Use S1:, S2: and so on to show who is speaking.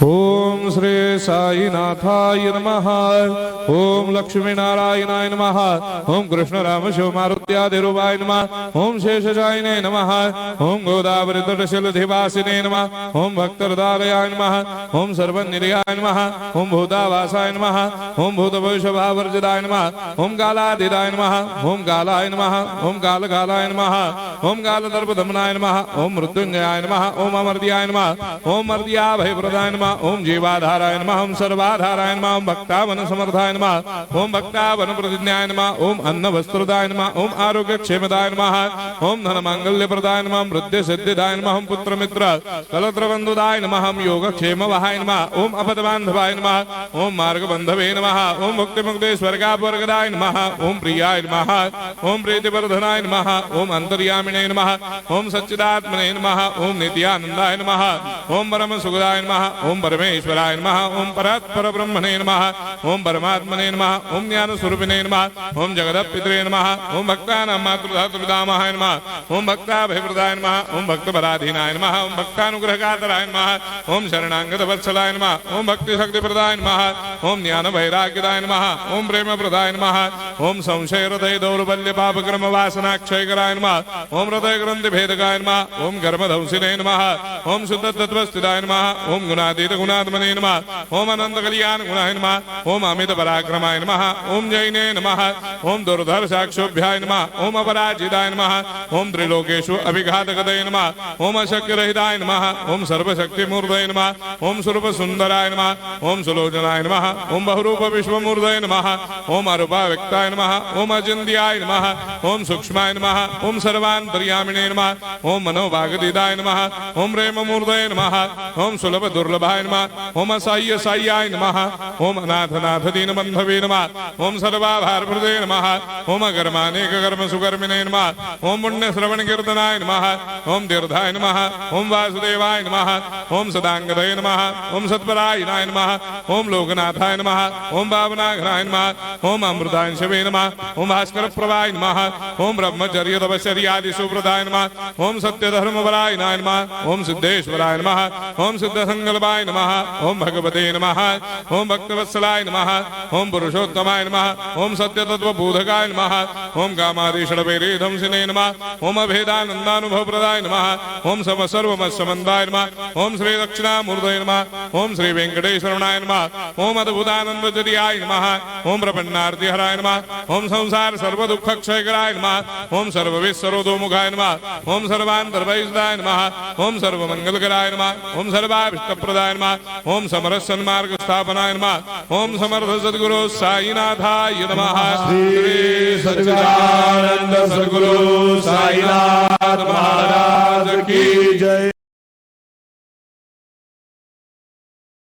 S1: ओम श्री साईनाथाय नमः। ओम लक्ष्मी नारायणाय नमः। ओम कृष्ण राम शिव मारुत्यादिरूपाय नमः। ओम शेषशायिने नमः। ओम गोदावरी तटशिलधिवासिने नमः। ओम भक्तहृदयाय नमः। ओम सर्वनिलयाय नमः। ओम भूतावासाय नमः। ओम भूतभविष्यभावर्जिताय नमः। ओम कालातीताय नमः। ओम कालाय नमः। ओम कालकालाय नमः। ओम कालदर्पदमनाय नमः। ओम मृत्युंजयाय नमः। ओम अमर्त्याय नमः। ओम मर्त्याभयप्रदाय नमः। ओम जीवाधाराय नमः। ओम सर्वाधाराय नमः। ओम भक्तावन समर्थाय नमः। ओम भक्तावन प्रतिज्ञाय नमः। ओम अन्न वस्त्रदाय नमः। ओम आरोग्य क्षेमदाय नमः। ओम धन मांगल्य प्रदाय नमः। मृत्यु सिद्धिदाय नमः। ओम पुत्र मित्र कलत्र बंधुदाय नमः। ओम योग क्षेम वहाय नमः। ओम अपद बांधवाय नमः। ओम मार्ग बंधवे नमः। ओम मुक्ति मुक्ति स्वर्गापवर्गदाय नमः। ओम प्रियाय नमः। ओम प्रीतिवर्धनाय नमः। ओम अंतर्यामिने नमः। ओम सच्चिदात्मने नमः। ओम नित्यानंदाय नमः। ओम परम सुखदाय नमः। ओम परमेश्वराय नमः। ओम परात्पर ब्रह्मणे नमः। ओम परमात्मने नमः। ओम ज्ञान स्वरूपिणे नमः। ओम जगदपितरे नमः। ओम भक्तानां मातृधातुपितामहाय नमः। ओम भक्ताभयप्रदाय नमः। ओम भक्तपराधीनाय नमः। ओम भक्तानुग्रहकातराय नमः। ओम शरणागत वत्सलाय नमः। ओम भक्ति शक्ति प्रदाय नमः। ओम ज्ञान वैराग्यदाय नमः। ओम प्रेम प्रदाय नमः। ओम संशय हृदय दौर्बल्य पाप कर्म वासना क्षयकराय नमः। ओम हृदय ग्रंथि भेदकाय नमः। ओम कर्मधंसिने नमः। ओम शुद्ध तत्वस्थिताय नमः। ओम गुणातीत गुणात्मने नमः। ओम अनंत कल्याण गुणाय नमः। ओम अमित पराक्रमाय नमः। ओम जैने नमः। ओम दुर्धर साक्षोभ्याय नमः। ओम अपराजिताय नमः। ओम त्रिलोकेषु अभिघातकतये नमः। ओम अशक्य रहिताय नमः। ओम सर्वशक्ति मूर्धये नमः। ओम स्वरूप सुंदराय नमः। ओम सुलोचनाय नमः। ओम बहुरूप विश्वमूर्धये नमः। ओम अरूपाव्यक्ताय नमः। ओम अचिन्त्याय नमः। ओम सूक्ष्माय नमः। ओम सर्वान्तर्यामिने नमः। ओम मनोभागदिदाय नमः। ओम प्रेममूर्धये नमः। ओम सुलभ दुर्लभाय नमः। ओम असाह्य साह्याय नमः। ओम अनाथनाथ दीनबन्धवे नमः। ओम सर्वाभारप्रदे नमः। ओम अकर्मानेक कर्म सुकर्मिणे नमः। ओम पुण्य श्रवण कीर्तनाय नमः। ओम तीर्थाय नमः। ओम वासुदेवाय नमः। ओम सदांगदये नमः। ओम सत्परायणाय नमः। ओम लोकनाथाय नमः। ओम भावनाघ्नाय नमः। ओम अमृताय शिवे नमः। ओम भास्कर प्रभाय नमः। ओम ब्रह्मचर्य तपश्चर्यादि सुप्रदाय नमः। ओम सत्य धर्म परायणाय नमः। ओम सिद्धेश्वराय नमः। ओम सिद्ध संकल्पाय नमः। ओम भगवते नमः। ओम भक्तवत्सलाय नमः। ओम पुरुषोत्तमाय नमः। ओम सत्य तत्व बोधकाय नमः। ओम कामादिषडवेरे धंसिने नमः। ओम अभेदानंदानुभव प्रदाय नमः। ओम सम सर्वमस्समन्दाय नमः। ओम श्री दक्षिणामूर्तये नमः। ओम श्री वेंकटेश्वरनाय नमः। ओम अद्भुतानंदजरियाय नमः। ओम प्रपन्नार्तिहराय नमः। ओम संसार सर्व दुःख क्षयकराय नमः। ओम सर्वविश्वरोधोमुखाय नमः। ओम सर्वान्तर्भयदाय नमः। ओम सर्वमंगलकराय नमः। ओम सर्वाभिष्टप्रदाय नमः। ओम समरस सन्मार्ग स्थापनाय नमः। ओम समर्थ सद्गुरु साईनाथाय नमः।
S2: श्री सच्चिदानंद सद्गुरु साईनाथ महाराज